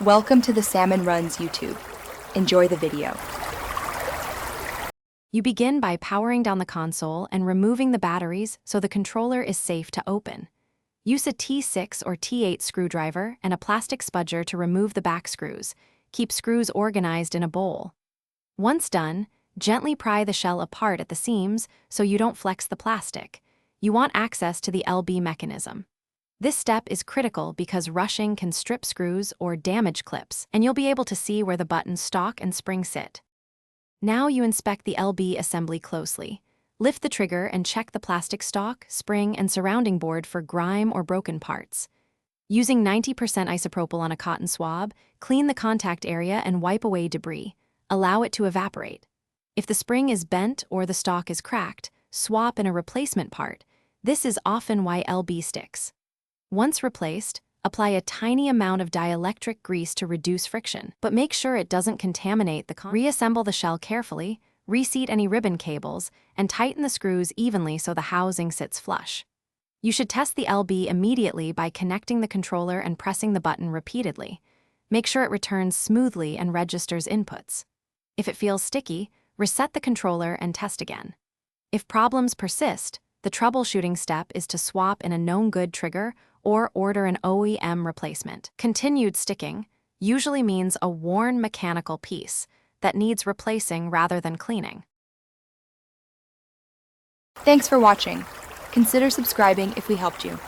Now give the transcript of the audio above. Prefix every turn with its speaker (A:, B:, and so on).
A: Welcome to the Salmon Runs YouTube. Enjoy the video.
B: You begin by powering down the console and removing the batteries so the controller is safe to open. Use a T6 or T8 screwdriver and a plastic spudger to remove the back screws. Keep screws organized in a bowl. Once done, gently pry the shell apart at the seams so you don't flex the plastic. You want access to the LB mechanism. This step is critical because rushing can strip screws or damage clips, and you'll be able to see where the buttons stock and spring sit. Now you inspect the LB assembly closely. Lift the trigger and check the plastic stock, spring, and surrounding board for grime or broken parts. Using 90% isopropyl on a cotton swab, clean the contact area and wipe away debris. Allow it to evaporate. If the spring is bent or the stock is cracked, swap in a replacement part. This is often why LB sticks. Once replaced, apply a tiny amount of dielectric grease to reduce friction, but make sure it doesn't contaminate the Reassemble the shell carefully, reseat any ribbon cables, and tighten the screws evenly so the housing sits flush. You should test the LB immediately by connecting the controller and pressing the button repeatedly. Make sure it returns smoothly and registers inputs. If it feels sticky, reset the controller and test again. If problems persist, the troubleshooting step is to swap in a known good trigger or order an OEM replacement. Continued sticking usually means a worn mechanical piece that needs replacing rather than cleaning.
A: Thanks for watching. Consider subscribing if we helped you.